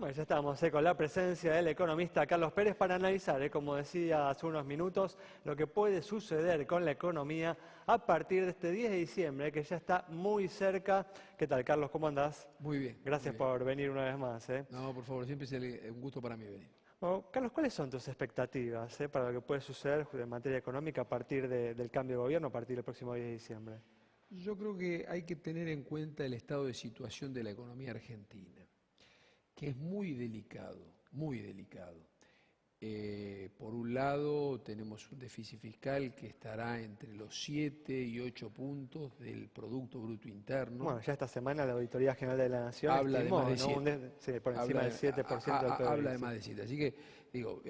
Bueno, ya estamos con la presencia del economista Carlos Pérez para analizar, como decía hace unos minutos, lo que puede suceder con la economía a partir de este 10 de diciembre, que ya está muy cerca. ¿Qué tal, Carlos? ¿Cómo andás? Muy bien. Gracias muy bien. por venir una vez más. No, por favor, siempre es un gusto para mí venir. Bueno, Carlos, ¿cuáles son tus expectativas para lo que puede suceder en materia económica a partir del cambio de gobierno, a partir del próximo 10 de diciembre? Yo creo que hay que tener en cuenta el estado de situación de la economía argentina, que es muy delicado, muy delicado. Por un lado, tenemos un déficit fiscal que estará entre los 7 y 8 puntos del Producto Bruto Interno. Bueno, ya esta semana la Auditoría General de la Nación habla estimó, de más de 7. Sí, por encima del 7% del PIB. Habla de más de 7. Así que, digo,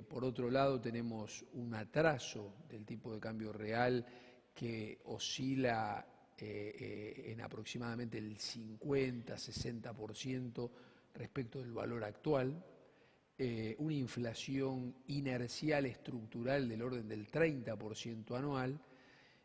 por otro lado, tenemos un atraso del tipo de cambio real que oscila en aproximadamente el 50-60% respecto del valor actual, una inflación inercial estructural del orden del 30% anual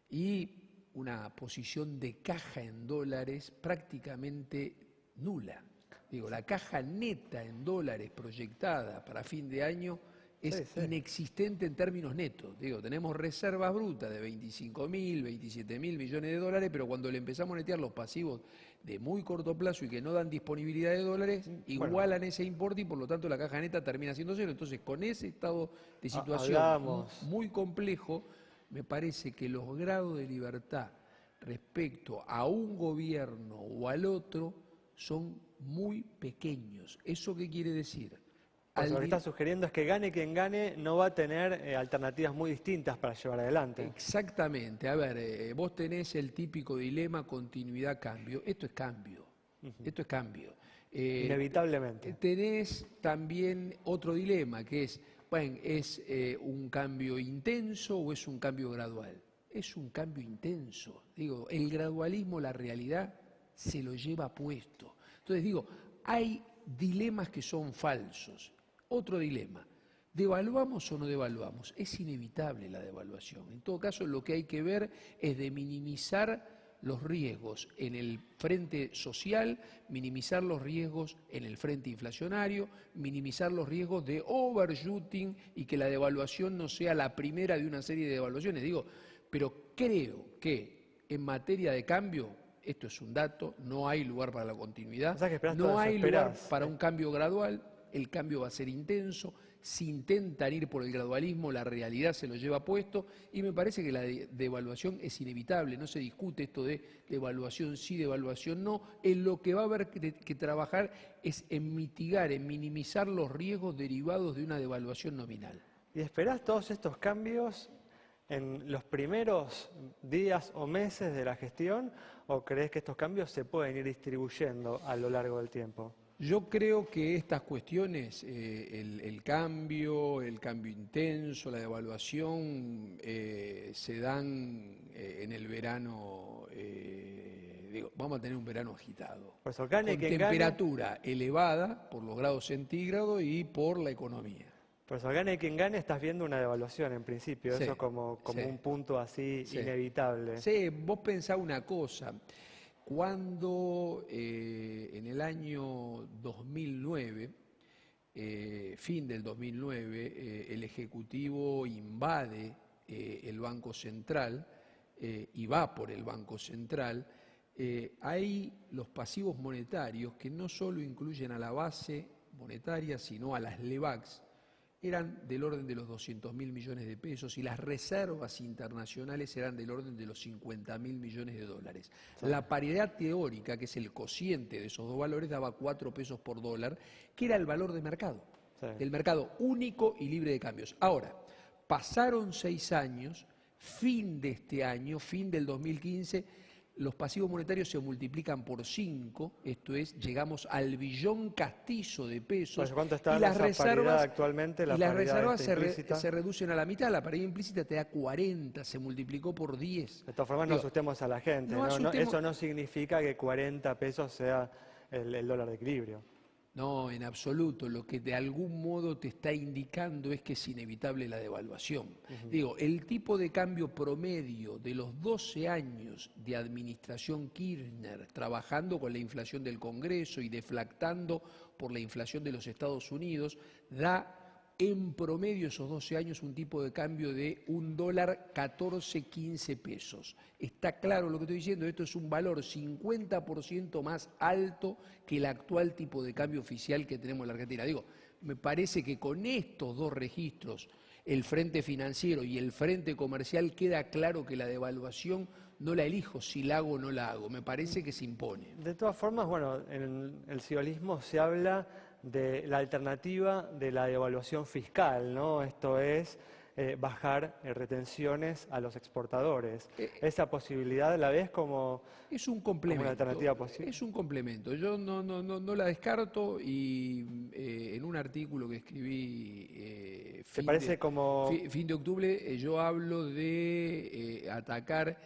y una posición de caja en dólares prácticamente nula. Digo, la caja neta en dólares proyectada para fin de año es inexistente en términos netos. Digo, tenemos reservas brutas de 25.000, 27.000 millones de dólares, pero cuando le empezamos a netear los pasivos de muy corto plazo y que no dan disponibilidad de dólares, igualan ese importe y por lo tanto la caja neta termina siendo cero. Entonces, con ese estado de situación muy complejo, me parece que los grados de libertad respecto a un gobierno o al otro son muy pequeños. ¿Eso qué quiere decir? Pues lo que está sugiriendo es que gane quien gane, no va a tener alternativas muy distintas para llevar adelante. Exactamente. A ver, vos tenés el típico dilema continuidad-cambio. Esto es cambio. Esto es cambio. Inevitablemente. Tenés también otro dilema que es, bueno, ¿es un cambio intenso o es un cambio gradual? Es un cambio intenso. Digo, el gradualismo, la realidad, se lo lleva puesto. Entonces digo, hay dilemas que son falsos. Otro dilema, ¿devaluamos o no devaluamos? Es inevitable la devaluación. En todo caso, lo que hay que ver es de minimizar los riesgos en el frente social, minimizar los riesgos en el frente inflacionario, minimizar los riesgos de overshooting y que la devaluación no sea la primera de una serie de devaluaciones. Digo, pero creo que en materia de cambio, esto es un dato, no hay lugar para la continuidad, no hay lugar para un cambio gradual, el cambio va a ser intenso, si intentan ir por el gradualismo, la realidad se lo lleva puesto y me parece que la devaluación es inevitable, no se discute esto de devaluación sí, devaluación no, en lo que va a haber que trabajar es en mitigar, en minimizar los riesgos derivados de una devaluación nominal. ¿Y esperás todos estos cambios en los primeros días o meses de la gestión o crees que estos cambios se pueden ir distribuyendo a lo largo del tiempo? Yo creo que estas cuestiones, el cambio intenso, la devaluación, se dan en el verano, vamos a tener un verano agitado, con temperatura elevada por los grados centígrados y por la economía. Por eso, gane quien gane, estás viendo una devaluación en principio, eso como un punto así inevitable. Sí, vos pensá una cosa, cuando en el año 2009, fin del 2009, el Ejecutivo invade el Banco Central y va por el Banco Central, hay los pasivos monetarios que no solo incluyen a la base monetaria, sino a las LEVACs, eran del orden de los 200.000 millones de pesos y las reservas internacionales eran del orden de los 50.000 millones de dólares. Sí. La paridad teórica, que es el cociente de esos dos valores, daba 4 pesos por dólar, que era el valor de mercado, el mercado único y libre de cambios. Ahora, pasaron 6 años, fin de este año, fin del 2015, los pasivos monetarios se multiplican por 5, esto es, llegamos al billón castizo de pesos. ¿Cuánto está la reservas actualmente? Las reservas se reducen a la mitad, la paridad implícita te da 40, se multiplicó por 10. De todas formas, no asustemos a la gente, eso no significa que 40 pesos sea el dólar de equilibrio. No, en absoluto. Lo que de algún modo te está indicando es que es inevitable la devaluación. Digo, el tipo de cambio promedio de los 12 años de administración Kirchner, trabajando con la inflación del Congreso y deflactando por la inflación de los Estados Unidos, da en promedio esos 12 años un tipo de cambio de $1 15 pesos. Está claro lo que estoy diciendo, esto es un valor 50% más alto que el actual tipo de cambio oficial que tenemos en la Argentina. Digo, me parece que con estos dos registros, el frente financiero y el frente comercial, queda claro que la devaluación no la elijo si la hago o no la hago, me parece que se impone. De todas formas, bueno, en el siolismo se habla de la alternativa de la devaluación fiscal, ¿no? Esto es bajar retenciones a los exportadores. ¿Esa posibilidad la ves como, es un complemento, como una alternativa posible? Es un complemento. Yo no la descarto y en un artículo que escribí ¿Te parece como fin de octubre yo hablo de atacar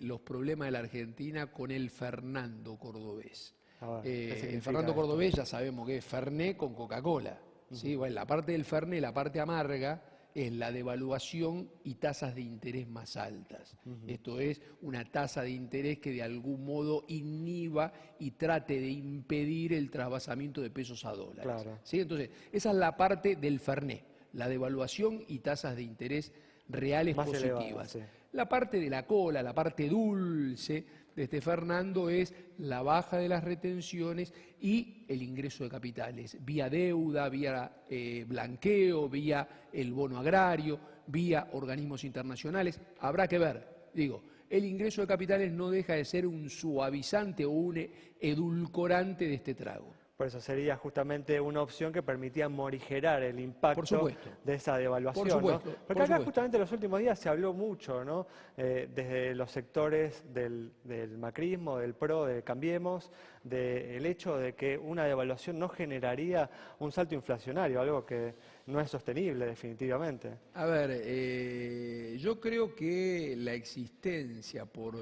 los problemas de la Argentina con el Fernando cordobés. El Fernando Cordobés ya sabemos que es Fernet con Coca-Cola. ¿Sí? Bueno, la parte del Fernet, la parte amarga, es la devaluación y tasas de interés más altas. Esto es una tasa de interés que de algún modo inhiba y trate de impedir el trasvasamiento de pesos a dólares. Claro. ¿Sí? Entonces, esa es la parte del Fernet, la devaluación y tasas de interés reales más positivas. elevada, sí. La parte de la cola, la parte dulce de este Fernando es la baja de las retenciones y el ingreso de capitales, vía deuda, vía blanqueo, vía el bono agrario, vía organismos internacionales. Habrá que ver, digo, el ingreso de capitales no deja de ser un suavizante o un edulcorante de este trago. Por eso sería justamente una opción que permitía morigerar el impacto de esa devaluación. Por supuesto, ¿no? Porque acá justamente en los últimos días se habló mucho, ¿no? Desde los sectores del macrismo, del PRO, de Cambiemos, del hecho de que una devaluación no generaría un salto inflacionario, algo que no es sostenible definitivamente. A ver, yo creo que la existencia por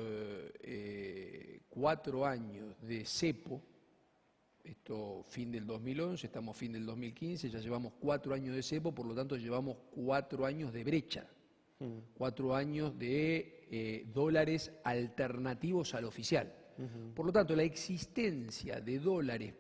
4 años de cepo, esto fin del 2011, estamos fin del 2015, ya llevamos 4 años de cepo, por lo tanto llevamos 4 años de brecha, 4 años de dólares alternativos al oficial. Por lo tanto, la existencia de dólares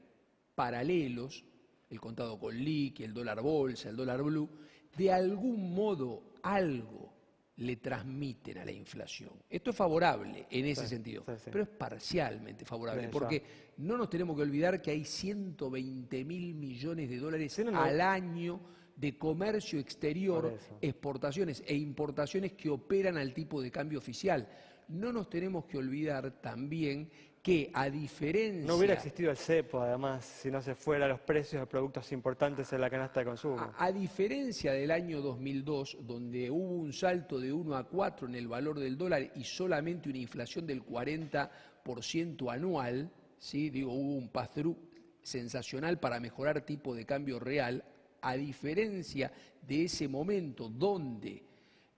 paralelos, el contado con liqui, el dólar bolsa, el dólar blue, de algún modo algo le transmiten a la inflación. Esto es favorable en ese sentido, pero es parcialmente favorable, porque no nos tenemos que olvidar que hay 120.000 millones de dólares al año de comercio exterior, exportaciones e importaciones que operan al tipo de cambio oficial. No nos tenemos que olvidar también que a diferencia... No hubiera existido el cepo, además, si no se fueran los precios de productos importantes en la canasta de consumo. A diferencia del año 2002, donde hubo un salto de 1 a 4 en el valor del dólar y solamente una inflación del 40% anual, ¿sí? Digo, hubo un pass-through sensacional para mejorar tipo de cambio real, a diferencia de ese momento donde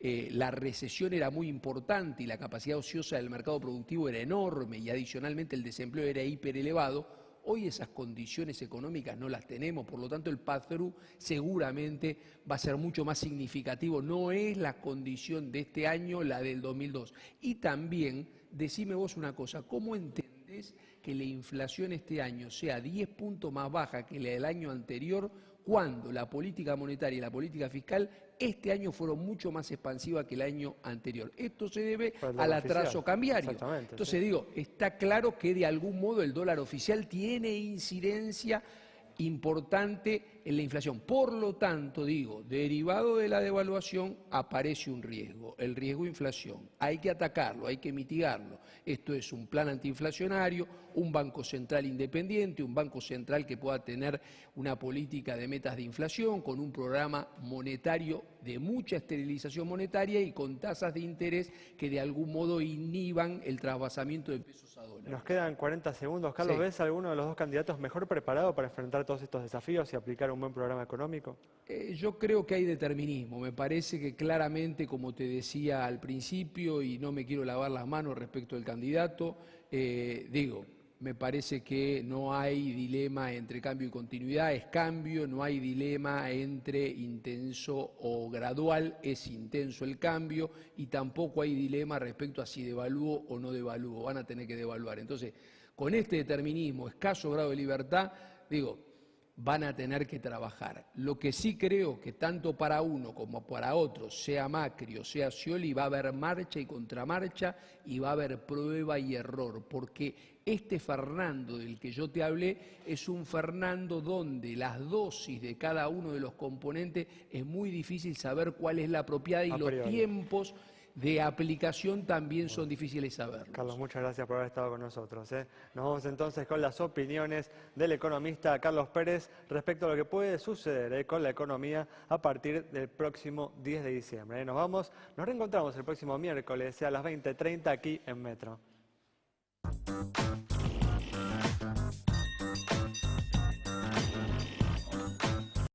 la recesión era muy importante y la capacidad ociosa del mercado productivo era enorme y adicionalmente el desempleo era hiperelevado, hoy esas condiciones económicas no las tenemos, por lo tanto el pass-through seguramente va a ser mucho más significativo, no es la condición de este año la del 2002. Y también, decime vos una cosa, ¿cómo entendés que la inflación este año sea 10 puntos más baja que la del año anterior cuando la política monetaria y la política fiscal este año fueron mucho más expansivas que el año anterior? Esto se debe al atraso cambiario. Entonces digo, está claro que de algún modo el dólar oficial tiene incidencia importante en la inflación. Por lo tanto, digo, derivado de la devaluación aparece un riesgo, el riesgo de inflación. Hay que atacarlo, hay que mitigarlo. Esto es un plan antiinflacionario, un banco central independiente, un banco central que pueda tener una política de metas de inflación, con un programa monetario de mucha esterilización monetaria y con tasas de interés que de algún modo inhiban el trasvasamiento de pesos a dólares. Nos quedan 40 segundos. Carlos, Sí. ¿ves alguno de los dos candidatos mejor preparado para enfrentar todos estos desafíos y aplicar un buen programa económico? Yo creo que hay determinismo. Me parece que claramente, como te decía al principio, y no me quiero lavar las manos respecto al candidato, digo, me parece que no hay dilema entre cambio y continuidad, es cambio, no hay dilema entre intenso o gradual, es intenso el cambio, y tampoco hay dilema respecto a si devalúo o no devalúo, van a tener que devaluar. Entonces, con este determinismo, escaso grado de libertad, digo, van a tener que trabajar. Lo que sí creo que tanto para uno como para otro, sea Macri o sea Scioli, va a haber marcha y contramarcha y va a haber prueba y error, porque este Fernando del que yo te hablé es un Fernando donde las dosis de cada uno de los componentes es muy difícil saber cuál es la apropiada y los tiempos de aplicación también son difíciles saberlos. Carlos, muchas gracias por haber estado con nosotros. Nos vamos entonces con las opiniones del economista Carlos Pérez respecto a lo que puede suceder con la economía a partir del próximo 10 de diciembre. Nos reencontramos el próximo miércoles a las 20:30 aquí en Metro.